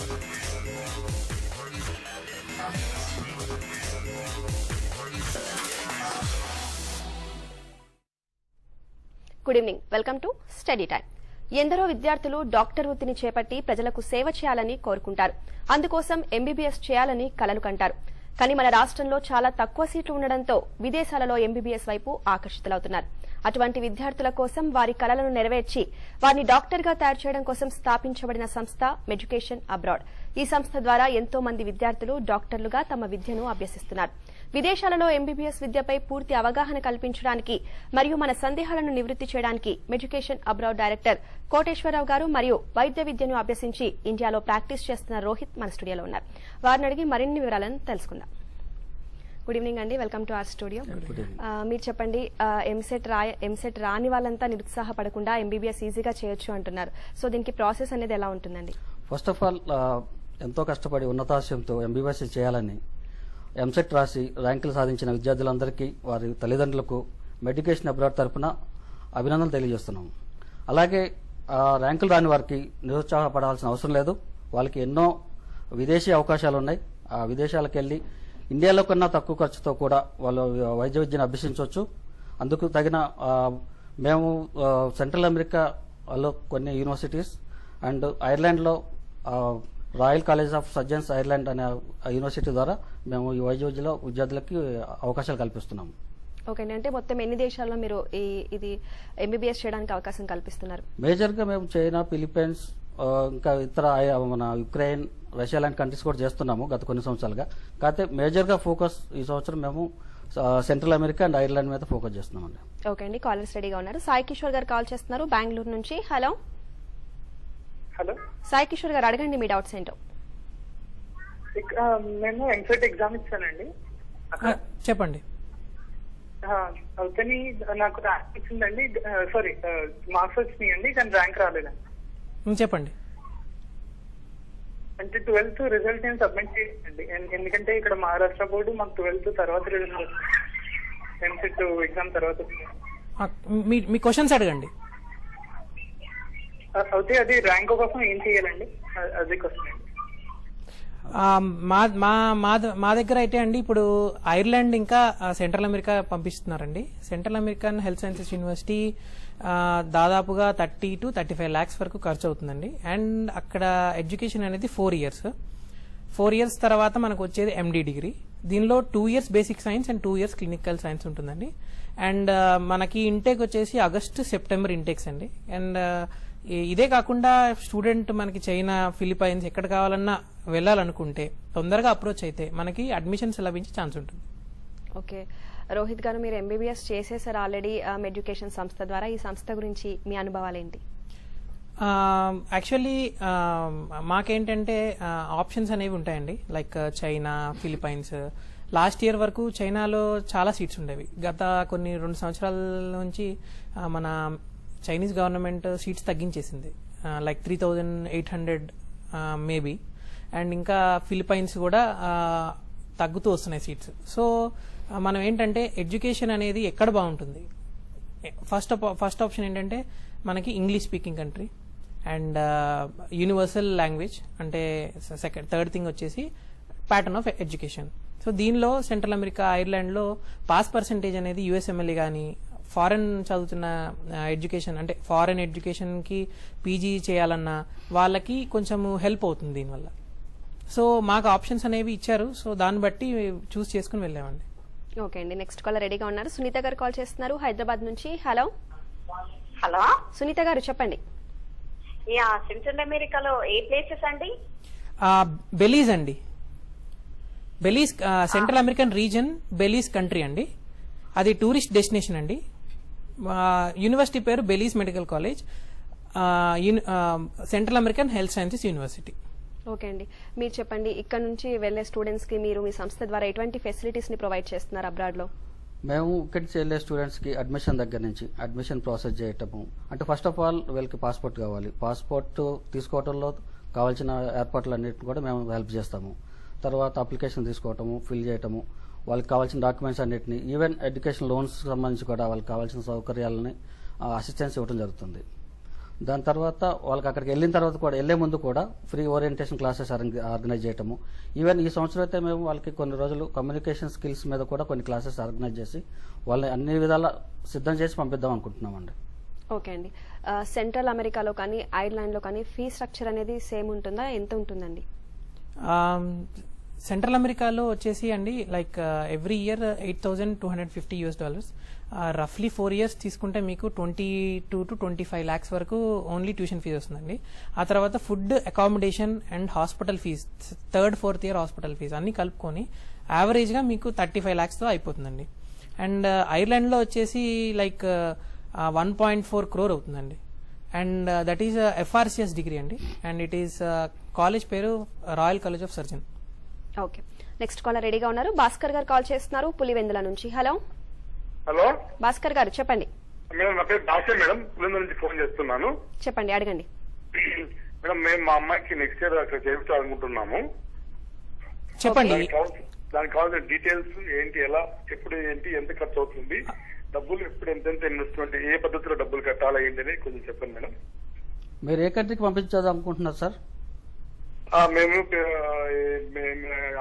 Good evening, welcome to study time. ఎందరో విద్యార్థులు doctor వృత్తిని చేపట్టి ప్రజలకు సేవ చేయాలని కోరుకుంటారు. అందుకోసం ఎంబీబీఎస్ చేయాలని కలలు కంటారు. కానీ మన రాష్ట్రంలో చాలా తక్కువ సీట్లు ఉండడంతో విదేశాలలో ఎంబీబీఎస్ వైపు ఆకర్షితులవుతున్నారు. అటువంటి విద్యార్థుల కోసం వారి కలలను నెరవేర్చి వారిని డాక్టర్గా తయారు చేయడం కోసం స్థాపించబడిన సంస్థ ఎడ్యుకేషన్ అబ్రాడ్. ఈ సంస్థ ద్వారా ఎంతో మంది విద్యార్థులు డాక్టర్లుగా తమ విద్యను అభ్యసిస్తున్నారు. విదేశాలలో ఎంబీబీఎస్ విద్యపై పూర్తి అవగాహన కల్పించడానికి మరియు మన సందేహాలను నివృత్తి చేయడానికి ఎడ్యుకేషన్ అబ్రాడ్ డైరెక్టర్ కోటేశ్వరరావు గారు మరియు వైద్య విద్యను అభ్యసించి ఇండియాలో ప్రాక్టీస్ చేస్తున్న రోహిత్ మన స్టూడియోలో ఉన్నారు. వారిని అడిగి మరిన్ని వివరాలను తెలుసుకుందాం. గుడ్ ఈవినింగ్ అండి, వెల్కమ్ టు అవర్ స్టూడియో. మీరు చెప్పండి, ఎంసెట్ రాని వాళ్ళంతా నిరుత్సాహపడకుండా ఎంబీబీఎస్ ఈజీగా చేయొచ్చు అంటున్నారు. సో దీనికి ప్రాసెస్ అనేది ఎలా ఉంటుందండి? ఫస్ట్ ఆఫ్ ఆల్ ఎంతో కష్టపడి ఉన్నతాశయంతో ఎంబీబీఎస్ చేయాలని ఎంసెట్ రాసి ర్యాంకులు సాధించిన విద్యార్థులందరికీ వారి తల్లిదండ్రులకు ఎడ్యుకేషన్ అబ్రాడ్ తరఫున అభినందనలు తెలియజేస్తున్నాము. అలాగే ర్యాంకులు రాని వారికి నిరుత్సాహపడాల్సిన అవసరం లేదు. వాళ్ళకి ఎన్నో విదేశీ అవకాశాలు ఉన్నాయి. ఆ విదేశాలకు వెళ్లి ఇండియాలో కన్నా తక్కువ ఖర్చుతో కూడా వాళ్ళు వైద్య విద్యను అభ్యసించవచ్చు. అందుకు తగిన మేము సెంట్రల్ అమెరికాలో కొన్ని యూనివర్సిటీస్ అండ్ ఐర్లాండ్లో royal college of surgeons Ireland అనే యూనివర్సిటీ ద్వారా మేము ఈ వైద్య విద్యలో విద్యార్థులకి అవకాశాలు కల్పిస్తున్నాము. ఓకే అండి, అంటే మొత్తం ఎన్ని దేశాల్లో మీరు ఇది ఎంబీబీఎస్ చేయడానికి అవకాశం కల్పిస్తున్నారు? మేజర్గా మేము చైనా, ఫిలిప్పైన్స్, ఇంకా ఇతర మన యుక్రెయిన్, రష్యా లాంటి కంట్రీస్ కూడా చేస్తున్నాము గత కొన్ని సంవత్సరాలుగా. కాకపోతే మేజర్గా ఫోకస్ ఈ సంవత్సరం మేము సెంట్రల్ అమెరికా అండ్ ఐర్లాండ్ మీద ఫోకస్ చేస్తున్నామండి. ఓకే అండి, కాలర్స్ రెడీగా ఉన్నారు. సాయి కిషోర్ గారు కాల్ చేస్తున్నారు బెంగళూరు నుంచి. హలో హలో సాయి కిషోర్ గారు, అడగండి మీ డౌట్స్ ఏంటో. నేను ఎంసెట్ ఎగ్జామ్ ఇచ్చానండి. చెప్పండి. అవుతాని నాకు ర్యాంక్ వచ్చిందండి, సారీ మార్క్స్ వచ్చినాయండి, కానీ ర్యాంక్ రాలేదండి. చెప్పండి. అంటే 12th రిజల్ట్ నేను సబ్మిట్ చేయండి, ఎందుకంటే ఇక్కడ మహారాష్ట్ర బోర్డు మాకు 12th తర్వాత రిజల్ట్ వస్తుంది, ఎంసెట్ ఎగ్జామ్ తర్వాత. మీ క్వశ్చన్స్ అడగండి. అయితే అది ర్యాంక్ కోసం ఏం చేయాలండి, అది క్వశ్చన్. మా దగ్గర అయితే అండి ఇప్పుడు ఐర్లాండ్ ఇంకా సెంట్రల్ అమెరికా పంపిస్తున్నారండి. Central American health sciences university దాదాపుగా 30 to 35 lakhs వరకు ఖర్చు అవుతుందండి. అండ్ అక్కడ ఎడ్యుకేషన్ అనేది 4 years. 4 years తర్వాత మనకు వచ్చేది ఎండి డిగ్రీ. దీనిలో 2 years basic science and 2 years clinical science ఉంటుందండి. అండ్ మనకి ఇంటేక్ వచ్చేసి ఆగస్ట్, సెప్టెంబర్ ఇంటేక్స్ అండి. అండ్ ఇదే కాకుండా స్టూడెంట్ మనకి చైనా, ఫిలిప్పైన్స్ ఎక్కడ కావాలన్నా వెళ్ళాలనుకుంటే తొందరగా అప్రోచ్ అయితే మనకి అడ్మిషన్స్ లభించే ఛాన్స్ ఉంటుంది. ఓకే రోహిత్ గారు, మీరు ఎంబీబీఎస్ చేసేసారు ఆల్రెడీ ఎడ్యుకేషన్ సంస్థ ద్వారా. ఈ సంస్థ గురించి మీ అనుభవాలు ఏంటి? యాక్చువల్లీ మాకేంటంటే ఆప్షన్స్ అనేవి ఉంటాయండి, like China, Philippines. Last year వరకు చైనాలో చాలా సీట్స్ ఉండేవి. గత కొన్ని 2 సంవత్సరాల నుంచి మన చైనీస్ గవర్నమెంట్ సీట్స్ తగ్గించేసింది, లైక్ 3,800 మేబీ. అండ్ ఇంకా ఫిలిప్పైన్స్ కూడా తగ్గుతూ వస్తున్నాయి సీట్స్. సో మనం ఏంటంటే ఎడ్యుకేషన్ అనేది ఎక్కడ బాగుంటుంది, ఫస్ట్ ఆప్షన్ ఏంటంటే మనకి English speaking country and universal language. అంటే థర్డ్ థింగ్ వచ్చేసి ప్యాటర్న్ ఆఫ్ ఎడ్యుకేషన్. సో దీనిలో సెంట్రల్ అమెరికా, ఐర్లాండ్లో పాస్ పర్సెంటేజ్ అనేది యూఎస్ఎంఎల్ఏ కానీ ఫారెన్ చదువుతున్న ఎడ్యుకేషన్ అంటే ఫారెన్ ఎడ్యుకేషన్కి పీజీ చేయాలన్నా వాళ్ళకి కొంచెం హెల్ప్ అవుతుంది దీనివల్ల. సో మాకు ఆప్షన్స్ అనేవి ఇచ్చారు, సో దాన్ని బట్టి చూస్ చేసుకుని వెళ్ళామండి. ఓకే అండి, నెక్స్ట్ కాలర్ రెడీగా ఉన్నారు. సునీత గారు కాల్ చేస్తున్నారు హైదరాబాద్ నుంచి. హలో హలో సునీత గారు, చెప్పండి. సెంట్రల్ అమెరికాలో ఏ ప్లేసెస్ అండి? బెలీజ్ అండి. Belize central American reason, Belize country అండి. అది టూరిస్ట్ డెస్టినేషన్ అండి. యూనివర్సిటీ పేరు Belize medical college, central American health sciences university. Okay అండి, మీరు చెప్పండి, ఇక్కడ నుంచి వెళ్లే స్టూడెంట్స్ కి మీరు మీ సంస్థ ద్వారా ఎటువంటి ఫెసిలిటీస్ ని ప్రొవైడ్ చేస్తున్నారు అబ్రాడ్ లో? మేము ఇక్కడి నుంచి వెళ్ళే స్టూడెంట్స్ కి అడ్మిషన్ దగ్గర నుంచి అడ్మిషన్ ప్రాసెస్ చేయటము. అంటే ఫస్ట్ ఆఫ్ ఆల్ వీళ్ళకి పాస్పోర్ట్ కావాలి. పాస్పోర్ట్ తీసుకోవడంలో కావాల్సిన ఏర్పాట్లన్నిటిని కూడా మేము హెల్ప్ చేస్తాము. తర్వాత అప్లికేషన్ తీసుకోవటము, ఫిల్ చేయటము, వాళ్ళకి కావాల్సిన డాక్యుమెంట్స్ అన్నింటినీ, ఈవెన్ ఎడ్యుకేషన్ లోన్స్ సంబంధించి కూడా వాళ్ళకి కావాల్సిన సౌకర్యాలని అసిస్టెన్స్ ఇవ్వడం జరుగుతుంది. దాని తర్వాత వాళ్ళకి అక్కడికి వెళ్ళిన తర్వాత కూడా వెళ్లే ముందు కూడా ఫ్రీ ఓరియంటేషన్ క్లాసెస్ ఆర్గనైజ్ చేయటము. ఈవెన్ ఈ సంవత్సరం అయితే మేము వాళ్ళకి కొన్ని రోజులు కమ్యూనికేషన్ స్కిల్స్ మీద కూడా కొన్ని క్లాసెస్ ఆర్గనైజ్ చేసి వాళ్ళని అన్ని విధాలా సిద్ధం చేసి పంపిద్దాం అనుకుంటున్నామండి. ఓకే అండి. సెంట్రల్ అమెరికాలో కానీ ఐర్లాండ్లో కానీ ఫీ స్ట్రక్చర్ అనేది సేమ్ ఉంటుందా, ఎంత ఉంటుందండి? సెంట్రల్ అమెరికాలో వచ్చేసి అండి లైక్ ఎవ్రీ ఇయర్ $8,250 రఫ్లీ 4 years తీసుకుంటే మీకు 22 to 25 lakhs వరకు ఓన్లీ ట్యూషన్ ఫీజు వస్తుందండి. ఆ తర్వాత food, accommodation and hospital fees, 3rd, 4th year hospital fees అన్ని కలుపుకొని యావరేజ్గా మీకు 35 lakhsతో అయిపోతుందండి. అండ్ ఐర్లాండ్లో వచ్చేసి లైక్ 1.4 crore అవుతుందండి. And that is FRCS degree అండి. అండ్ ఇట్ ఈస్ కాలేజ్ పేరు royal college of surgeon. Okay, next caller రెడీగా ఉన్నారు. భాస్కర్ గారు కాల్ చేస్తున్నారు పులివెందుల నుంచి. హలో హలో భాస్కర్ గారు చెప్పండి. మేడం, నా పేరు దాసే మేడం, పులివెందుల నుంచి ఫోన్ చేస్తున్నాను. చెప్పండి, అడగండి. మేడం, మేము మా అమ్మాయికి నెక్స్ట్ ఇయర్ అక్కడ చేర్చాలనుకుంటున్నాము. చెప్పండి. దానికి కావాల్సిన డీటెయిల్స్ ఏంటి, ఎలా, ఎప్పుడు ఏంటి, ఎంత ఖర్చు అవుతుంది, డబ్బులు ఎప్పుడు ఎంతెంత ఇన్వెస్ట్మెంట్, ఏ పద్ధతిలో డబ్బులు కట్టాలా ఏంటి కొంచెం చెప్పండి మేడం. మీరు ఏ కంట్రీకి పంపించాలి అనుకుంటున్నారు సార్? మేము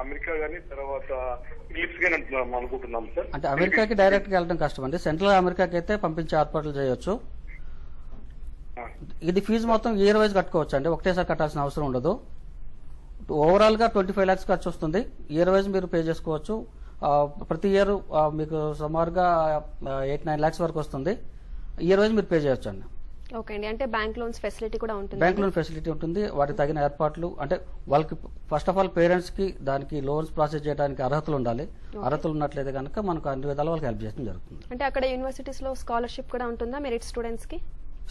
అమెరికా గానీ తర్వాత ఇంగ్లీష్ గానీ అనుకుంటున్నాం సార్. అంటే అమెరికాకి డైరెక్ట్ గా వెళ్ళడం కష్టం అండి. సెంట్రల్ అమెరికాకి అయితే పంపించే ఏర్పాట్లు చేయొచ్చు. ఇది ఫీజు మొత్తం ఇయర్ వైజ్ కట్టుకోవచ్చు అండి, ఒకటేసారి కట్టాల్సిన అవసరం ఉండదు. ఓవరాల్ గా 25 lakhs ఖర్చు వస్తుంది. ఇయర్ వైజ్ మీరు పే చేసుకోవచ్చు. ప్రతి ఇయర్ మీకు సుమారుగా 8-9 lakhs వరకు వస్తుంది. ఇయర్ వైజ్ మీరు పే చేయొచ్చు అండి. ఓకే అండి. అంటే బ్యాంక్ లోన్స్ ఫెసిలిటీ కూడా ఉంటుంది? బ్యాంక్ లోన్ ఫెసిలిటీ ఉంటుంది. వాటికి తగిన ఏర్పాట్లు అంటే వాళ్ళకి ఫస్ట్ ఆఫ్ ఆల్ పేరెంట్స్ కి దానికి లోన్స్ ప్రాసెస్ చేయడానికి అర్హతలు ఉండాలి. అర్హతలు ఉన్నట్లయితే కనుక మనకు అన్ని విధాలు వాళ్ళకి హెల్ప్ చేయడం జరుగుతుంది. అంటే అక్కడ యూనివర్సిటీస్ లో స్కాలర్షిప్ కూడా ఉంటుందా మెరిట్ స్టూడెంట్స్ కి?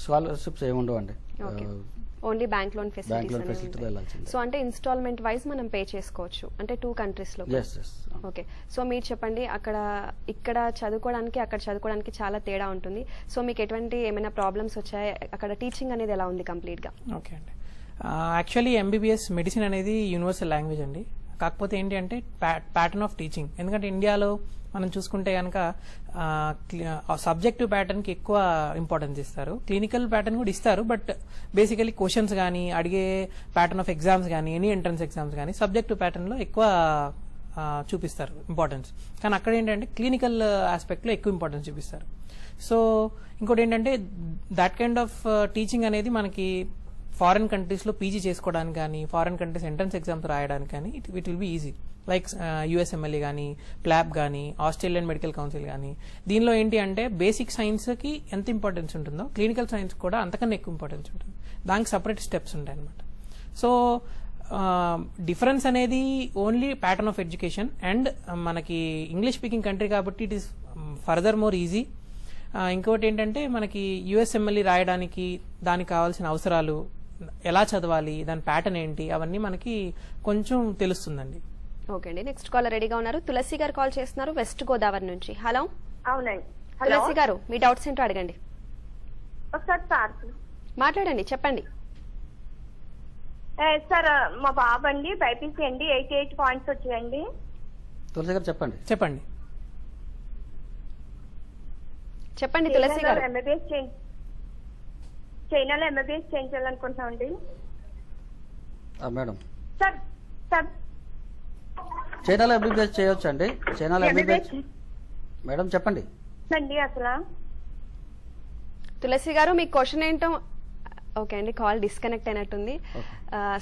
స్కాలర్షిప్స్ ఏమి ఉండవండి, only bank loan bank loan facility facilities. వెళ్ళాల్సింది. సో అంటే ఇన్స్టాల్మెంట్ వైజ్ మనం పే చేసుకోవచ్చు అంటే 2 countries లో. ఓకే, సో మీరు చెప్పండి, ఇక్కడ చదువుకోవడానికి అక్కడ చదువుకోవడానికి చాలా తేడా ఉంటుంది. సో మీకు ఎటువంటి ఏమైనా ప్రాబ్లమ్స్ వచ్చాయి, అక్కడ టీచింగ్ అనేది ఎలా ఉంది కంప్లీట్ గా? ఓకే అండి. యాక్చువల్లీ MBBS మెడిసిన్ అనేది యూనివర్సల్ లాంగ్వేజ్ అండి. కాకపోతే ఏంటి అంటే ప్యాటర్న్ ఆఫ్ టీచింగ్, ఎందుకంటే ఇండియాలో మనం చూసుకుంటే కనుక సబ్జెక్టివ్ ప్యాటర్న్ కి ఎక్కువ ఇంపార్టెన్స్ ఇస్తారు. క్లినికల్ ప్యాటర్న్ కూడా ఇస్తారు, బట్ బేసికలీ క్వశ్చన్స్ కానీ అడిగే ప్యాటర్న్ ఆఫ్ ఎగ్జామ్స్ కానీ ఎనీ ఎంట్రన్స్ ఎగ్జామ్స్ కానీ సబ్జెక్టివ్ ప్యాటర్న్ లో ఎక్కువ చూపిస్తారు ఇంపార్టెన్స్. కానీ అక్కడ ఏంటంటే క్లినికల్ ఆస్పెక్ట్ లో ఎక్కువ ఇంపార్టెన్స్ చూపిస్తారు. సో ఇంకోటి ఏంటంటే దట్ కైండ్ ఆఫ్ టీచింగ్ అనేది మనకి ఫారిన్ కంట్రీస్ లో పీజీ చేసుకోవడానికి కానీ ఫారిన్ కంట్రీస్ ఎంట్రన్స్ ఎగ్జామ్స్ రాయడానికి కానీ it will be easy. Like USMLE కానీ ప్లాబ్ కానీ ఆస్ట్రేలియన్ మెడికల్ కౌన్సిల్ కానీ. దీనిలో ఏంటి అంటే బేసిక్ సైన్స్ కి ఎంత ఇంపార్టెన్స్ ఉంటుందో క్లినికల్ సైన్స్ కూడా అంతకన్నా ఎక్కువ ఇంపార్టెన్స్ ఉంటుంది. దానికి సపరేట్ స్టెప్స్ ఉంటాయి అనమాట. సో డిఫరెన్స్ అనేది only pattern of education and మనకి ఇంగ్లీష్ స్పీకింగ్ కంట్రీ కాబట్టి it is further more easy. ఇంకోటి ఏంటంటే మనకి USMLE రాయడానికి దానికి కావాల్సిన అవసరాలు, ఎలా చదవాలి, దాని ప్యాటర్న్ ఏంటి, అవన్నీ మనకి కొంచెం తెలుస్తుందండి. ఓకే అండి. నెక్స్ట్ కాలర్ రెడీగా ఉన్నారు. తులసి గారు కాల్ చేస్తున్నారు వెస్ట్ గోదావరి నుంచి. హలో అవునండి. తులసి గారు, మీ డౌట్స్ ఏంటో అడగండి. ఒకసారి సార్ మాట్లాడండి, చెప్పండి. సార్ మా బాబు అండి బైపీసీ అండి 88 points వచ్చాయండి. తులసి గారు చెప్పండి. చెప్పండి తులసి గారు. చైనాలో MBBS చేయించాలనుకుంటున్నామండి. మేడం, సార్ చైనాలో MBBS చేయొచ్చు అండి. చైనాలో MBBS మేడం చెప్పండి అండి అసలు. తులసి గారు మీ క్వశ్చన్ ఏంటో. ఓకే అండి, కాల్ డిస్కనెక్ట్ అయినట్టుంది.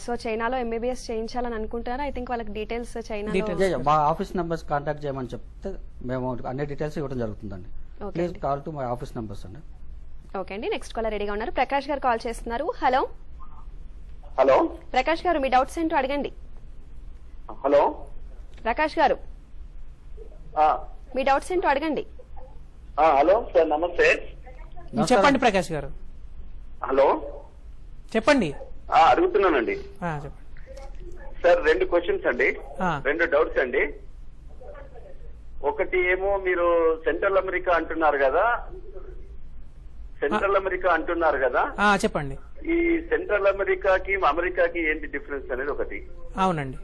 సో చైనాలో MBBS చేయించాలని అనుకుంటారా? ఐ థింక్ వాళ్ళకి డీటెయిల్స్ చైనాలో మా ఆఫీస్ నెంబర్స్ కాంటాక్ట్ చేయమని చెప్తే మేము అన్ని డీటెయిల్స్ ఇవ్వడం జరుగుతుందండి. Please call to my office numbers అండి. ఓకే అండి. నెక్స్ట్ కాలర్ రెడీగా ఉన్నారు. ప్రకాష్ గారు కాల్ చేస్తున్నారు. హలో హలో ప్రకాష్ గారు, మీ డౌట్స్ ఏంటో అడగండి. హలో ప్రకాష్ గారు, మీ డౌట్స్ ఏంటో అడగండి. హలో సార్, నమస్తే. చెప్పండి ప్రకాష్ గారు. హలో చెప్పండి. అడుగుతున్నానండి చెప్పండి సార్. 2 questions అండి, ఆ. 2 doubts అండి. ఒకటి ఏమో మీరు సెంట్రల్ అమెరికా అంటున్నారు కదా, చెప్పండి. ఈ సెంట్రల్ అమెరికాకి అమెరికాకి ఏంటి డిఫరెన్స్ అనేది ఒకటి. అవునండి.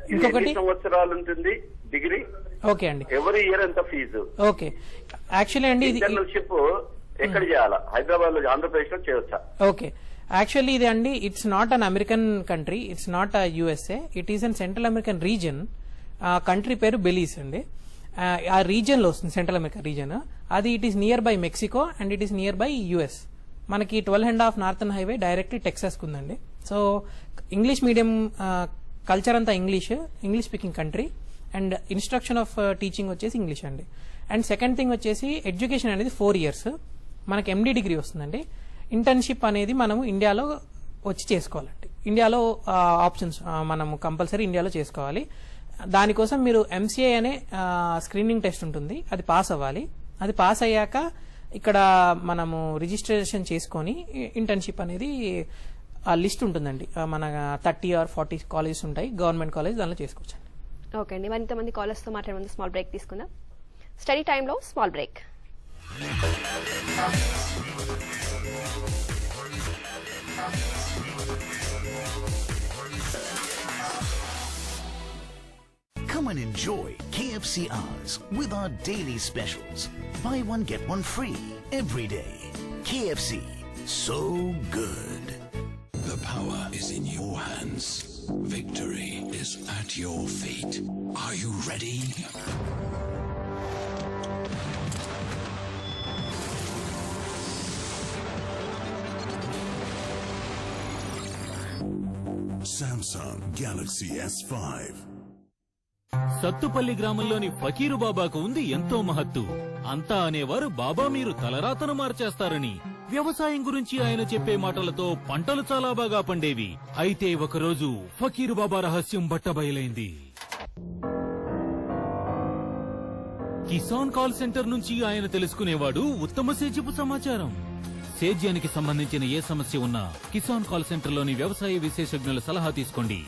ఇది ఇంకొకటి ఎన్ని సంవత్సరాలు ఉంటుంది డిగ్రీ? ఓకే అండి. ఎవరి ఇయర్ ఎంత ఫీజు? ఓకే, యాక్చువల్లీ అండి ఇది ఇంటర్నల్షిప్ ఎక్కడ చేయాలా? హైదరాబాద్ లో, ఆంధ్రప్రదేశ్ లో చేయొచ్చా? ఓకే, యాక్చువల్లీ ఇది అండి, it's not an American country, it's not a USA, it is an central American reason. ఆ కంట్రీ పేరు బెలీస్ అండి. ఆ రీజన్ లో వస్తుంది, సెంట్రల్ అమెరికా రీజన్ అది. It is near by Mexico and it is near by US. మనకి 12.5 northern highway directly Texas కు ఉందండి. సో ఇంగ్లీష్ మీడియం కల్చర్ అంతా English speaking country, and instruction of teaching వచ్చేసి ఇంగ్లీష్ అండి. And second thing వచ్చేసి education అనేది 4 years, మనకి ఎండి degree వస్తుందండి. ఇంటర్న్షిప్ అనేది మనము ఇండియాలో వచ్చి చేసుకోవాలండి. ఇండియాలో ఆప్షన్స్ మనము కంపల్సరీ ఇండియాలో చేసుకోవాలి. దానికోసం మీరు ఎంసీఏ అనే స్క్రీనింగ్ టెస్ట్ ఉంటుంది, అది పాస్ అవ్వాలి. అది పాస్ అయ్యాక ఇక్కడ మనము రిజిస్ట్రేషన్ చేసుకొని ఇంటర్న్షిప్ అనేది ఆ లిస్ట్ ఉంటుందండి. మన 30 or 40 కాలేజెస్ ఉంటాయి, గవర్నమెంట్ కాలేజ్, దానిలో చేసుకోవచ్చండి. ఓకే అండి, మరింతమంది కాలర్స్ తో మాట్లాడే ముందు స్మాల్ బ్రేక్ తీసుకుందాం. స్టడీ టైంలో small break. Come and enjoy KFC hours with our daily specials. Buy one, get one free every day. KFC, so good. The power is in your hands. Victory is at your feet. Are you ready? Samsung Galaxy S5. Sathupalli గ్రామంలోని ఫకీరు బాబాకు ఉంది ఎంతో మహత్తు. అంతా అనేవారు బాబా మీరు తలరాతను మార్చేస్తారని. వ్యవసాయం గురించి ఆయన చెప్పే మాటలతో పంటలు చాలా బాగా పండేవి. అయితే ఒకరోజు ఫకీరు బాబా రహస్యం బట్టబయలైంది. కిసాన్ కాల్ సెంటర్ నుంచి ఆయన తెలుసుకునేవాడు ఉత్తమ సేద్యపు సమాచారం. సేద్యానికి సంబంధించిన ఏ సమస్య ఉన్నా కిసాన్ కాల్ సెంటర్లోని వ్యవసాయ విశేషజ్ఞుల సలహా తీసుకోండి.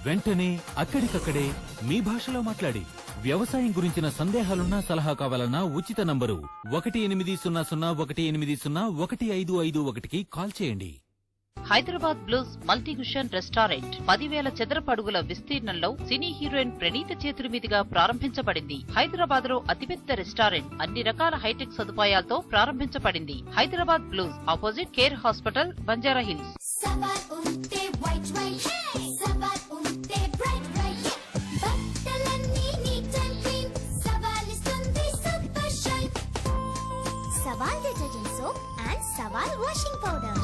వెంటనే అక్కడికక్కడే మీ భాషలో మాట్లాడి వ్యవసాయం గురించిన సందేహాలున్నా సలహా కావాలన్నా ఉచిత నంబరు 180018015551కి కాల్ చేయండి. హైదరాబాద్ బ్లూస్ మల్టీగుషన్ రెస్టారెంట్ 10,000 చదరపు అడుగుల విస్తీర్ణంలో సినీ హీరోయిన్ ప్రణీత చేతుల మీదుగా ప్రారంభించబడింది. హైదరాబాద్ లో అతిపెద్ద రెస్టారెంట్, అన్ని రకాల హైటెక్ సదుపాయాలతో ప్రారంభించబడింది. Hyderabad blues, opposite care hospital, Banjara hills. సవాల్ డిటర్జెంట్ సోప్ అండ్ సవాల్ వాషింగ్ పౌడర్.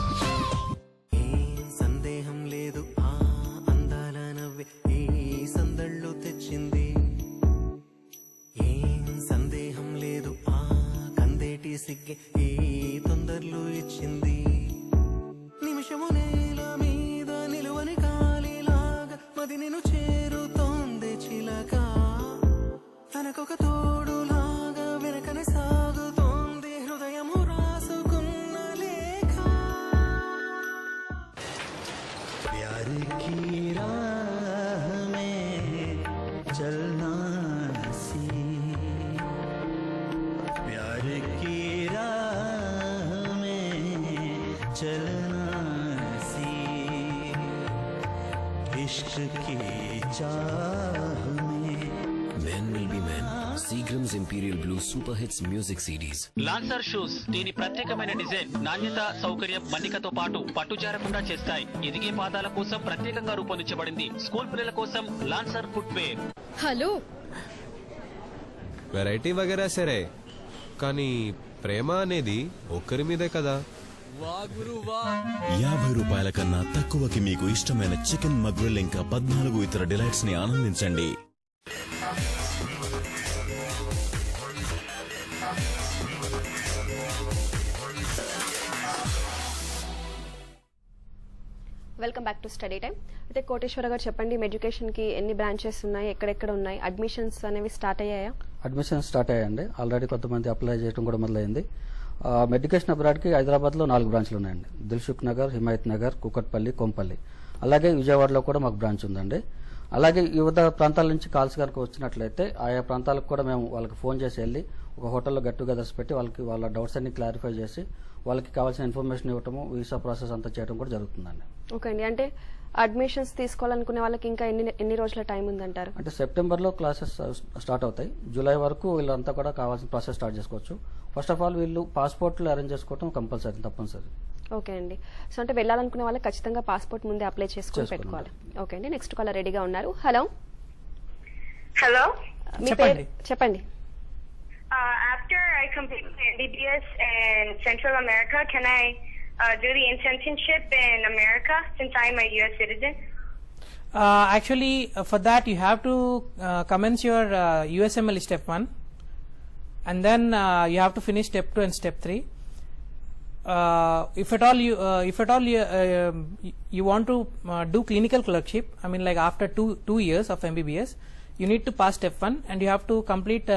సందేహం లేదు, ఆ అందాల నవ్వే ఈ సందళ్ళు తెచ్చింది. ఏం సందేహం లేదు, ఆ కందేటి సిగ్గే ఈ తొందరలు ఇచ్చింది. నిమిషము నేల మీద నిలువని కాలిలాగా మది నిన్ను చేరుతోంది చిలక. తనకొక తోడులాగా వెనకనే సాగుతోంది హృదయము రాసుకున్న లేఖ. प्यार की राह में चलना सी, प्यार की राह में चलना सी, इश्क की चाह में Men will be men. Seagram's Imperial Blue Super Hits Music CDs. Lancer shoes, దీని ప్రత్యేకమైన డిజైన్, నాణ్యత, సౌకర్యం, మన్నికతో పాటు పట్టు జారకుండా చేస్తాయి. ఎదిగే పాదాల కోసం ప్రత్యేకంగా రూపొందించబడింది. స్కూల్ పిల్లల కోసం లాన్సర్ ఫుట్వేర్. హలో, వెరైటీ వగేరా సరే, కానీ ప్రేమ అనేది ఒక్కరి మీదే కదా. 50 రూపాయల కన్నా తక్కువకి మీకు ఇష్టమైన చికెన్ మగ్రిల్ ఇంకా 14 ఇతర డిలైట్స్ ని ఆనందించండి. Welcome back to study time. అయితే కోటేశ్వర గారు చెప్పండి, ఎడ్యుకేషన్ కి ఎన్ని బ్రాంచెస్ ఉన్నాయి, ఎక్కడెక్కడ ఉన్నాయి, అడ్మిషన్స్ అనేవి స్టార్ట్ అయ్యాయా? అడ్మిషన్స్ స్టార్ట్ అయ్యాయండి. ఆల్రెడీ కొంతమంది అప్లై చేయడం కూడా మొదలైంది. మెడికేషన్ అబ్రాడ్కి హైదరాబాద్లో 4 బ్రాంచ్లు ఉన్నాయండి. దిల్సుఖ్ నగర్, హిమాయత్ నగర్, కూకట్పల్లి, కొంపల్లి. అలాగే విజయవాడలో కూడా మాకు బ్రాంచ్ ఉందండి. అలాగే వివిధ ప్రాంతాల నుంచి కాల్స్ కనుక వచ్చినట్లయితే ఆయా ప్రాంతాలకు కూడా మేము వాళ్ళకి ఫోన్ చేసి వెళ్ళి ఒక హోటల్లో గెట్ టుగెదర్స్ పెట్టి వాళ్ళ డౌట్స్ అన్ని క్లారిఫై చేసి వాళ్ళకి కావాల్సిన ఇన్ఫర్మేషన్ ఇవ్వటము, వీసా ప్రాసెస్ అంతా చేయడం కూడా జరుగుతుందండి. ఓకే అండి, అంటే అడ్మిషన్స్ తీసుకోవాలనుకునే వాళ్ళకి ఇంకా ఎన్ని రోజుల టైం ఉందంటారు? అంటే సెప్టెంబర్లో క్లాసెస్ స్టార్ట్ అవుతాయి. జూలై వరకు వీళ్ళంతా కూడా కావాల్సిన ప్రాసెస్ స్టార్ట్ చేసుకోవచ్చు. ఫస్ట్ ఆఫ్ ఆల్ వీళ్ళు పాస్పోర్ట్లు అరేంజ్ చేసుకోవడం కంపల్సరీ, తప్పనిసరి. ఓకే అండి. సో అంటే వెళ్ళాలనుకునే వాళ్ళకి ఖచ్చితంగా పాస్పోర్ట్ ముందే అప్లై చేసుకుని పెట్టుకోవాలి. ఓకే అండి. నెక్స్ట్ కాలర్ రెడీగా ఉన్నారు. హలో హలో, మీ పేరు చెప్పండి. after I complete my MBBS in Central America, can I do the internship in America since I'm a US citizen? Actually, for that you have to commence your USMLE step 1, and then you have to finish step 2 and step 3. If at all you want to do clinical clerkship, I mean like after two years of MBBS, you need to pass step 1 and you have to complete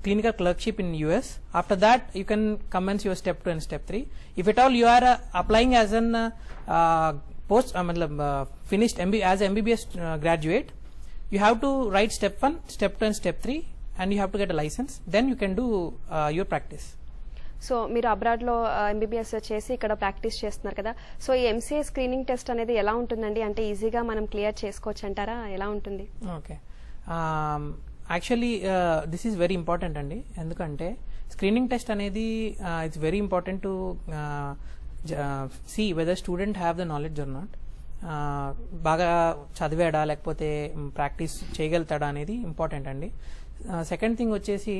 clinical clerkship in US. After that you can commence your step 2 and step 3. If at all you are applying as an finished as MBBS graduate, you have to write step 1, step 2 and step 3 and you have to get a license, then you can do your practice. So మీరు అబ్రాడ్లో MBBS చేసి ఇక్కడ practice చేస్తున్నారు కదా, so ఈ MCA screening test అనేది ఎలా ఉంటుందండి? అంటే ఈజీగా మనం క్లియర్ చేసుకోవచ్చు అంటారా? ఎలా ఉంటుంది? Okay, actually this is very important అండి. ఎందుకంటే స్క్రీనింగ్ టెస్ట్ అనేది it's very important to see whether student have the knowledge or not. బాగా చదివాడా లేకపోతే ప్రాక్టీస్ చేయగలుగుతాడా అనేది ఇంపార్టెంట్ అండి. సెకండ్ థింగ్ వచ్చేసి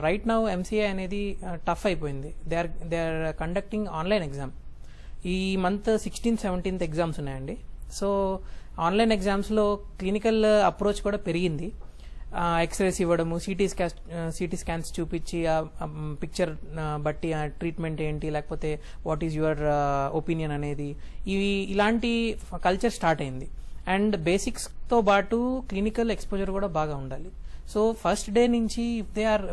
రైట్ నౌ ఎంసీఏ అనేది టఫ్ అయిపోయింది. They are conducting online exam. ఈ మంత్ 16th 17th ఎగ్జామ్స్ ఉన్నాయండి. సో ఆన్లైన్ ఎగ్జామ్స్లో క్లినికల్ అప్రోచ్ కూడా పెరిగింది. ఎక్స్రేస్ ఇవ్వడము, సిటీ స్కాన్స్ చూపించి పిక్చర్ బట్టి ట్రీట్మెంట్ ఏంటి, లేకపోతే వాట్ ఈజ్ యువర్ ఒపీనియన్ అనేది, ఇలాంటి కల్చర్ స్టార్ట్ అయింది. అండ్ బేసిక్స్తో పాటు క్లినికల్ ఎక్స్పోజర్ కూడా బాగా ఉండాలి. సో ఫస్ట్ డే నుంచి if they are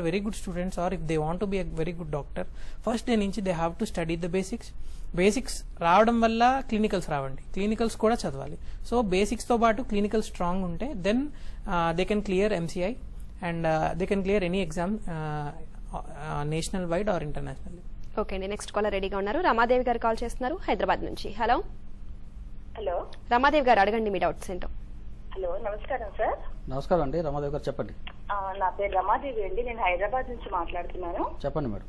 very good students or if they want to be a very good doctor, first day నుంచి they have to study the basics రావడం వల్ల క్లినికల్స్ రావండి, క్లినికల్స్ కూడా చదవాలి. సో బేసిక్స్తో పాటు క్లినికల్ స్ట్రాంగ్ ఉంటే then they can clear MCI and they can clear any exam national wide or international. Okay అండి. నెక్స్ట్ కాలర్ రెడీగా ఉన్నారు. రమాదేవి గారు కాల్ చేస్తున్నారు హైదరాబాద్ నుంచి. హలో హలో, రమాదేవి గారు అడగండి మీ డౌట్స్ ఏంటో. హలో, నమస్కారం సార్. నమస్కారం అండి, రమాదేవి గారు చెప్పండి. నా పేరు రమాదేవి అండి, నేను హైదరాబాద్ నుంచి మాట్లాడుతున్నాను. చెప్పండి మేడం.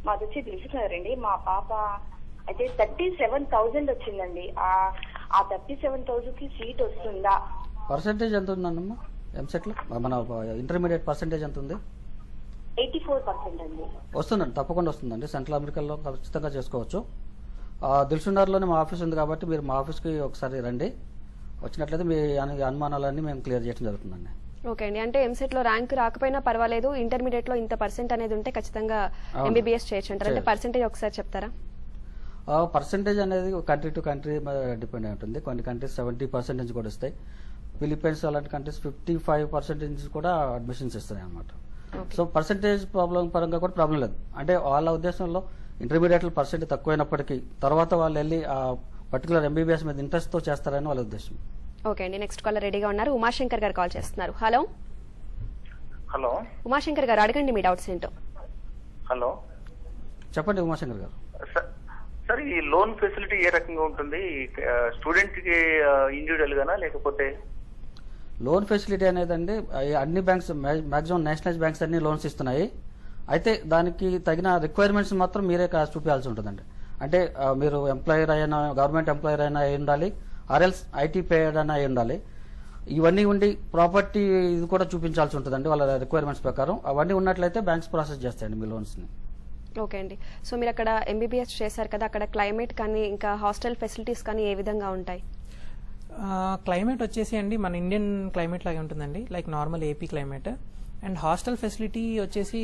మాది వచ్చి దిల్సుకున్నారండి. మా పాప అయితే 37,000 వచ్చిందండి. ఆ 37,000 కి సీట్ వస్తుందా? పర్సెంటేజ్ ఎంత ఉందన్నమ్మా ఎంసెట్ లో? మన ఇంటర్మీడియట్ పర్సెంటేజ్ ఎంత ఉంది? 84% అండి. వస్తుందండి, తప్పకుండా వస్తుందండి. సెంట్రల్ అమెరికాలో ఖచ్చితంగా చేసుకోవచ్చు. దిల్సునగర్లోనే మా ఆఫీస్ ఉంది కాబట్టి మీరు మా ఆఫీస్కి ఒకసారి రండి. వచ్చినట్లయితే మీ అనుమానాలన్నీ మేము క్లియర్ చేయడం జరుగుతుందండి. ఓకే అండి. అంటే ఎంసెట్ లో ర్యాంక్ రాకపోయినా పర్వాలేదు, ఇంటర్మీడియట్ లో ఇంత పర్సెంట్ అనేది ఉంటే ఖచ్చితంగా ఎంబీబీఎస్ చేయొచ్చు అంటారు. అంటే పర్సెంటేజ్ ఒకసారి చెప్తారా? పర్సెంటేజ్ అనేది కంట్రీ టు కంట్రీ డిపెండ్ అయి ఉంటుంది. కొన్ని కంట్రీస్ 70% కూడా ఇస్తాయి. ఫిలిప్పైన్స్ అలాంటి కంట్రీస్ 55% కూడా అడ్మిషన్స్ ఇస్తాయి అన్నమాట. సో పర్సెంటేజ్ ప్రాబ్లం పరంగా కూడా ప్రాబ్లం లేదు. అంటే వాళ్ళ ఉద్దేశంలో ఇంటర్మీడియట్లో పర్సెంటేజ్ తక్కువైనప్పటికీ తర్వాత వాళ్ళు వెళ్ళి ఆ పర్టికులర్ ఎంబీబీఎస్ మీద ఇంట్రెస్ట్తో చేస్తారని వాళ్ళ ఉద్దేశం. ఓకే అండి. నెక్స్ట్ కాలర్ రెడీగా ఉన్నారు. ఉమాశంకర్ గారు కాల్ చేస్తున్నారు. హలో హలో, ఉమాశంకర్ గారు అడగండి మీ డౌట్స్ ఏంటో. హలో చెప్పండి ఉమాశంకర్ గారు. సార్, ఈ లోన్ ఫెసిలిటీ ఏ రకంగా ఉంటుంది? స్టూడెంట్ కి ఇండివిజువల్ గానా లేకపోతే? లోన్ ఫెసిలిటీ అనేదండి అన్ని బ్యాంక్స్ మాక్సిమం నేషనలైజ్ బ్యాంక్స్ అన్ని లోన్స్ ఇస్తున్నాయి. అయితే దానికి తగిన రిక్వైర్మెంట్స్ మాత్రం మీరే చూపించాల్సి ఉంటుందండి. అంటే మీరు ఎంప్లాయర్ అయినా, గవర్నమెంట్ ఎంప్లాయర్ అయినా అయి ఉండాలి, ఆర్ఎల్స్ ఐటీ పేయర్ అయినా అయి ఉండాలి. ఇవన్నీ ఉండి ప్రాపర్టీ ఇది కూడా చూపించాల్సి ఉంటుందండి వాళ్ళ రిక్వైర్మెంట్స్ ప్రకారం. అవన్నీ ఉన్నట్లయితే బ్యాంక్స్ ప్రాసెస్ చేస్తాయండి మీ లోన్స్ని. ఓకే అండి. సో మీరు అక్కడ ఎంబీబీఎస్ చేశారు కదా, అక్కడ క్లైమేట్ కానీ ఇంకా హాస్టల్ ఫెసిలిటీస్ కానీ ఏ విధంగా ఉంటాయి? క్లైమేట్ వచ్చేసి అండి మన ఇండియన్ క్లైమేట్ లాగే ఉంటుందండి, like normal AP climate. And hostel facility వచ్చేసి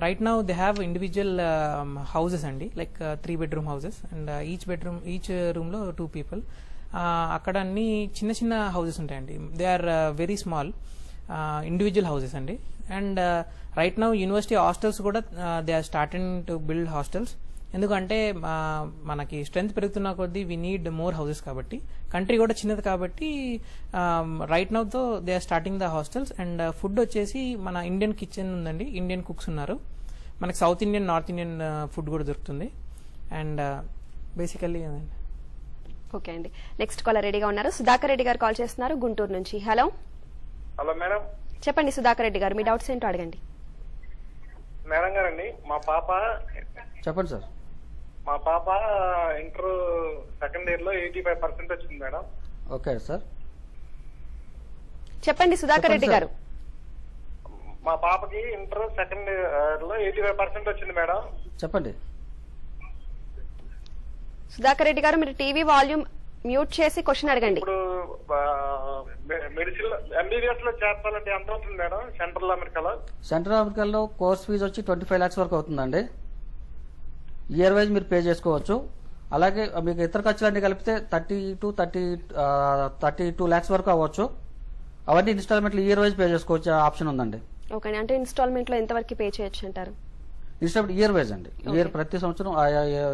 right now they have individual houses అండి, like 3 bedroom houses. And each రూమ్లో 2 people. అక్కడ అన్ని చిన్న చిన్న హౌసెస్ ఉంటాయండి. They are very small individual houses అండి. And right now university hostels కూడా they are starting to build hostels. ఎందుకంటే మనకి స్ట్రెంత్ పెరుగుతున్న కొద్దీ వీ నీడ్ మోర్ హౌసెస్ కాబట్టి, కంట్రీ కూడా చిన్నది కాబట్టి రైట్ నౌతో they are starting the hostels. And food వచ్చేసి మన ఇండియన్ కిచెన్ ఉందండి, ఇండియన్ కుక్స్ ఉన్నారు. మనకి south Indian, north Indian food కూడా దొరుకుతుంది. అండ్ బేసికల్లీ అదండి. ఓకే అండి, నెక్స్ట్ కాలర్ రెడీగా ఉన్నారు. సుధాకర్ రెడ్డి గారు కాల్ చేస్తున్నారు గుంటూరు నుంచి. Hello hello madam. చెప్పండి సుధాకర్ రెడ్డి గారు, మీ డౌట్స్ ఏంటో అడగండి. మేడం గారండి, మా పాప చెప్పండి సార్. మా పాప ఇంటర్ సెకండ్ ఇయర్ లో 85% వచ్చింది మేడం. ఓకే సార్, చెప్పండి సుధాకర్ రెడ్డి గారు. మా పాపకి ఇంటర్ సెకండ్ ఇయర్ లో 85% వచ్చింది మేడం. చెప్పండి సుధాకర్ రెడ్డి గారు, మీరు టీవీ వాల్యూమ్ మ్యూట్ చేసి క్వశ్చన్ అడగండి. ఇప్పుడు మెడిసిన్ ఎంబీబీఎస్ లో చేర్చాలంటే ఎంత అవుతుంది మేడం సెంట్రల్ అమెరికాలో? సెంట్రల్ అమెరికాలో కోర్స్ ఫీజు వచ్చి 25 lakhs వరకు అవుతుందండి. ఇయర్ వైజ్ మీరు పే చేసుకోవచ్చు. అలాగే మీకు ఇతర ఖర్చులన్నీ కలిపితే 32 lakhs వరకు అవ్వచ్చు. అవన్నీ ఇన్స్టాల్మెంట్లు ఇయర్ వైజ్ పే చేసుకోవచ్చు ఆప్షన్ ఉందండి. ఓకే, అంటే ఇన్స్టాల్మెంట్ లో ఎంతవరకు పే చేయొచ్చు అంటారు? ఇన్స్టాల్మెంట్ ఇయర్ వైజ్ అండి. ఇయర్ ప్రతి సంవత్సరం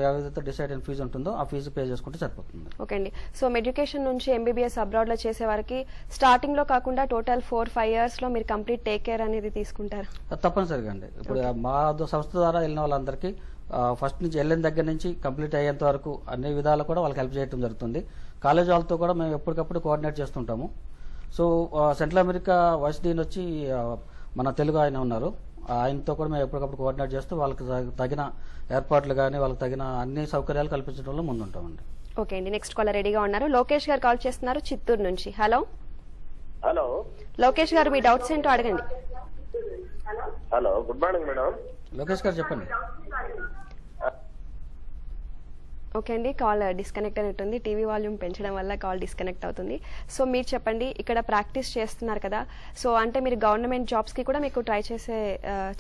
ఏదైతే డిసైడ్ అయిన ఫీజు ఉంటుందో ఆ ఫీజు పే చేసుకుంటే సరిపోతుంది. ఓకే అండి, సో ఎడ్యుకేషన్ నుంచి ఎంబీబీఎస్ అబ్రాడ్ లో చేసే వారికి స్టార్టింగ్ లో కాకుండా టోటల్ 4-5 years లో మీరు కంప్లీట్ టేక్ కేర్ అనేది తీసుకుంటారు? తప్పనిసరిగా అండి. ఇప్పుడు మా సంస్థ ద్వారా వెళ్ళిన వాళ్ళందరికీ ఫస్ట్ నుంచి వెళ్ళిన దగ్గర నుంచి కంప్లీట్ అయ్యేంత వరకు అన్ని విధాలు కూడా వాళ్ళకి హెల్ప్ చేయడం జరుగుతుంది. కాలేజ్ వాళ్ళతో కూడా మేము ఎప్పటికప్పుడు కోఆర్డినేట్ చేస్తుంటాము. So central America vice dean వచ్చి మన తెలుగు ఆయన ఉన్నారు. ఆయనతో కూడా మేము ఎప్పటికప్పుడు కోఆర్డినేట్ చేస్తూ వాళ్ళకి తగిన ఏర్పాట్లు కానీ వాళ్ళకి తగిన అన్ని సౌకర్యాలు కల్పించడంలో ముందుంటామండి. ఓకే అండి, నెక్స్ట్ కాలర్ రెడీగా ఉన్నారు. లోకేష్ గారు కాల్ చేస్తున్నారు చిత్తూరు నుంచి. హలో హలో లోకేష్ గారు, మీ డౌట్స్ ఏంటో అడగండి. Hello, good morning madam. Lokesh గారు చెప్పండి. ఓకే అండి, కాల్ డిస్కనెక్ట్ అయినట్టుంది. టీవీ వాల్యూమ్ పెంచడం వల్ల కాల్ డిస్కనెక్ట్ అవుతుంది. సో మీరు చెప్పండి, ఇక్కడ ప్రాక్టీస్ చేస్తున్నారు కదా, సో అంటే మీరు గవర్నమెంట్ జాబ్స్ కి కూడా మీకు ట్రై చేసే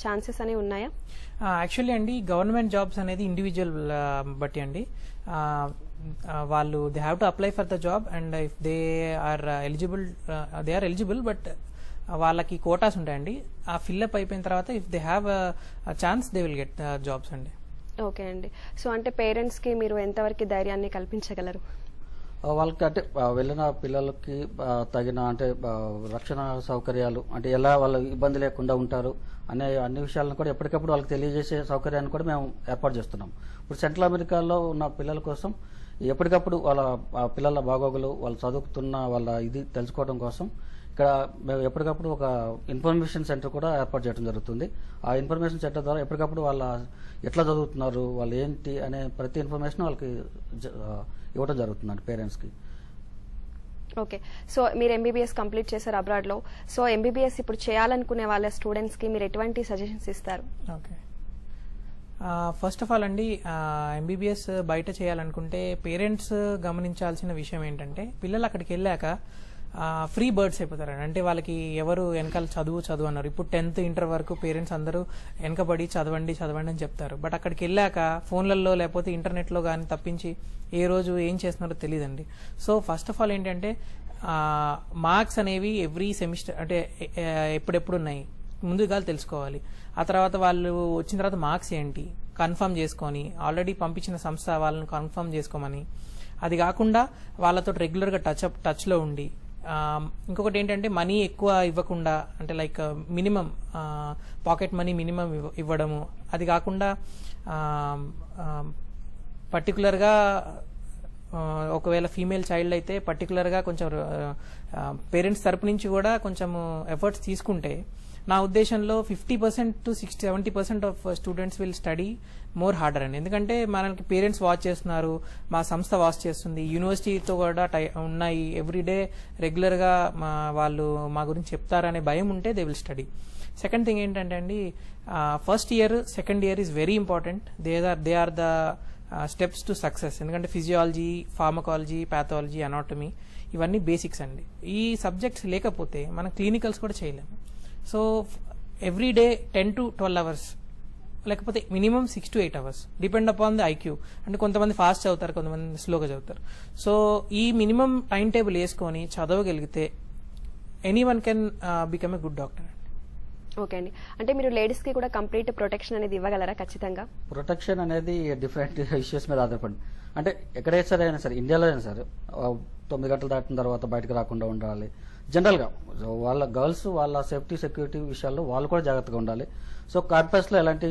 ఛాన్సెస్ అనేవి ఉన్నాయా? యాక్చువల్లీ అండి గవర్నమెంట్ జాబ్స్ అనేది ఇండివిజువల్ బట్టి అండి. వాళ్ళు they have to apply for the job and if they are eligible but వాళ్ళకి కోటాస్ ఉంటాయండి. ఆ ఫిల్అప్ అయిపోయిన తర్వాత if they have chance they will get jobs అండి. ఓకే అండి, సో అంటే పేరెంట్స్ కి మీరు ఎంతవరకు ధైర్యాన్ని కల్పించగలరు? వాళ్ళకి అంటే వెళ్ళిన పిల్లలకి తగిన అంటే రక్షణ సౌకర్యాలు అంటే ఎలా వాళ్ళు ఇబ్బంది లేకుండా ఉంటారు అనే అన్ని విషయాలను కూడా ఎప్పటికప్పుడు వాళ్ళకి తెలియజేసే సౌకర్యాన్ని కూడా మేము ఏర్పాటు చేస్తున్నాం. ఇప్పుడు సెంట్రల్ అమెరికాలో ఉన్న పిల్లల కోసం ఎప్పటికప్పుడు వాళ్ళ పిల్లల బాగోగులు వాళ్ళు చదువుతున్న వాళ్ళ ఇది తెలుసుకోవడం కోసం ఇక్కడ మేము ఎప్పటికప్పుడు ఒక ఇన్ఫర్మేషన్ సెంటర్ కూడా ఏర్పాటు చేయడం జరుగుతుంది. ఆ ఇన్ఫర్మేషన్ సెంటర్ ద్వారా ఎప్పటికప్పుడు వాళ్ళ ఎట్లా చదువుతున్నారు వాళ్ళు ఏంటి అనే ప్రతి ఇన్ఫర్మేషన్ వాళ్ళకి ఇవ్వడం జరుగుతుందండి పేరెంట్స్కి. ఓకే, సో మీరు ఎంబీబీఎస్ కంప్లీట్ చేశారు అబ్రాడ్ లో. సో ఎంబీబీఎస్ ఇప్పుడు చేయాలనుకునే వాళ్ళ స్టూడెంట్స్ కి మీరు ఎటువంటి సజెషన్స్ ఇస్తారు? ఓకే, ఫస్ట్ ఆఫ్ ఆల్ అండి ఎంబీబీఎస్ బయట చేయాలనుకుంటే పేరెంట్స్ గమనించాల్సిన విషయం ఏంటంటే పిల్లలు అక్కడికి వెళ్ళాక ఫ్రీ బర్డ్స్ అయిపోతారండి. అంటే వాళ్ళకి ఎవరు వెనకాల చదువు అన్నారు. ఇప్పుడు 10th ఇంటర్ వరకు పేరెంట్స్ అందరూ వెనకబడి చదవండి అని చెప్తారు. బట్ అక్కడికి వెళ్ళాక ఫోన్లలో లేకపోతే ఇంటర్నెట్లో కానీ తప్పించి ఏ రోజు ఏం చేస్తున్నారో తెలియదండి. సో ఫస్ట్ ఆఫ్ ఆల్ ఏంటంటే మార్క్స్ అనేవి ఎవ్రీ సెమిస్టర్ అంటే ఎప్పుడెప్పుడు ఉన్నాయి ముందుగా తెలుసుకోవాలి. ఆ తర్వాత వాళ్ళు వచ్చిన తర్వాత మార్క్స్ ఏంటి కన్ఫర్మ్ చేసుకొని ఆల్రెడీ పంపించిన సంస్థ వాళ్ళని కన్ఫర్మ్ చేసుకోమని, అది కాకుండా వాళ్ళతో రెగ్యులర్గా టచ్లో ఉండి, ఇంకొకటి ఏంటంటే మనీ ఎక్కువ ఇవ్వకుండా అంటే like minimum pocket money minimum ఇవ్వడము, అది కాకుండా పర్టికులర్గా ఒకవేళ ఫీమేల్ చైల్డ్ అయితే పర్టికులర్గా కొంచెం పేరెంట్స్ తరపు నుంచి కూడా కొంచెం ఎఫర్ట్స్ తీసుకుంటే నా ఉద్దేశంలో 50% to 70% of students will study more harder అండి. ఎందుకంటే మనకి పేరెంట్స్ వాచ్ చేస్తున్నారు, మా సంస్థ వాచ్ చేస్తుంది, యూనివర్సిటీతో కూడా ఉన్నాయి, ఎవ్రీడే రెగ్యులర్గా వాళ్ళు మా గురించి చెప్తారనే భయం ఉంటే they will study. Second thing ఏంటంటే అండి first year second year is very important. They are the steps to success. ఎందుకంటే ఫిజియాలజీ, ఫార్మకాలజీ, పాథాలజీ, అనాటమీ ఇవన్నీ బేసిక్స్ అండి. ఈ సబ్జెక్ట్స్ లేకపోతే మనం క్లినికల్స్ కూడా చేయలేము. So every day 10 to 12 hours లేకపోతే minimum 6 to 8 hours depend upon the IQ. అంటే కొంతమంది ఫాస్ట్ చదువుతారు, కొంతమంది స్లోగా చదువుతారు. సో ఈ మినిమం టైం టేబుల్ వేసుకొని చదవగలిగితే anyone can become a good doctor. Okay అండి, అంటే మీరు లేడీస్ కి కూడా కంప్లీట్ ప్రొటెక్షన్ అనేది ఇవ్వగలరా? ఖచ్చితంగా ప్రొటెక్షన్ అనేది డిఫరెంట్ ఇష్యూస్ మీద ఆధారపడి అంటే ఎక్కడైనా సరే అయినా సరే ఇండియాలో అయినా సరే 9 గంటలు దాటిన తర్వాత బయటకు రాకుండా ఉండాలి. జనరల్గా వాళ్ళ గర్ల్స్ వాళ్ళ సేఫ్టీ సెక్యూరిటీ విషయాల్లో వాళ్ళు కూడా జాగ్రత్తగా ఉండాలి. సో క్యాంపస్లో ఎలాంటి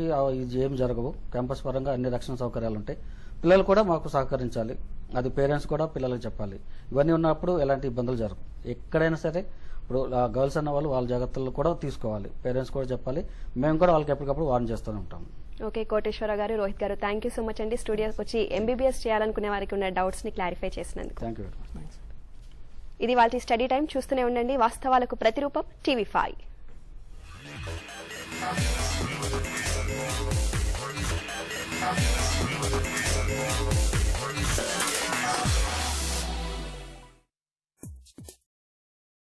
ఏం జరగవు. క్యాంపస్ పరంగా అన్ని రక్షణ సౌకర్యాలు ఉంటాయి. పిల్లలు కూడా మాకు సహకరించాలి, అది పేరెంట్స్ కూడా పిల్లలకు చెప్పాలి. ఇవన్నీ ఉన్నప్పుడు ఎలాంటి ఇబ్బందులు జరగవు. ఎక్కడైనా సరే ఇప్పుడు గర్ల్స్ అన్న వాళ్ళు వాళ్ళ జాగ్రత్తలు కూడా తీసుకోవాలి, పేరెంట్స్ కూడా చెప్పాలి, మేము కూడా వాళ్ళకి ఎప్పటికప్పుడు వార్న్ చేస్తూనే ఉంటాం. ఓకే కోటేశ్వర గారు, రోహిత్ గారు, థ్యాంక్ యూ సో మచ్ అండి. స్టూడియోకి వచ్చి ఎంబీబీఎస్ చేయాలనుకునే వారికి ఉన్న డౌట్స్ ని క్లారిఫై చేసినందుకు. Thank you very much. ఇది వాళ్ళ స్టడీ టైం. చూస్తూనే ఉండండి వాస్తవాలకు ప్రతిరూపం TV5.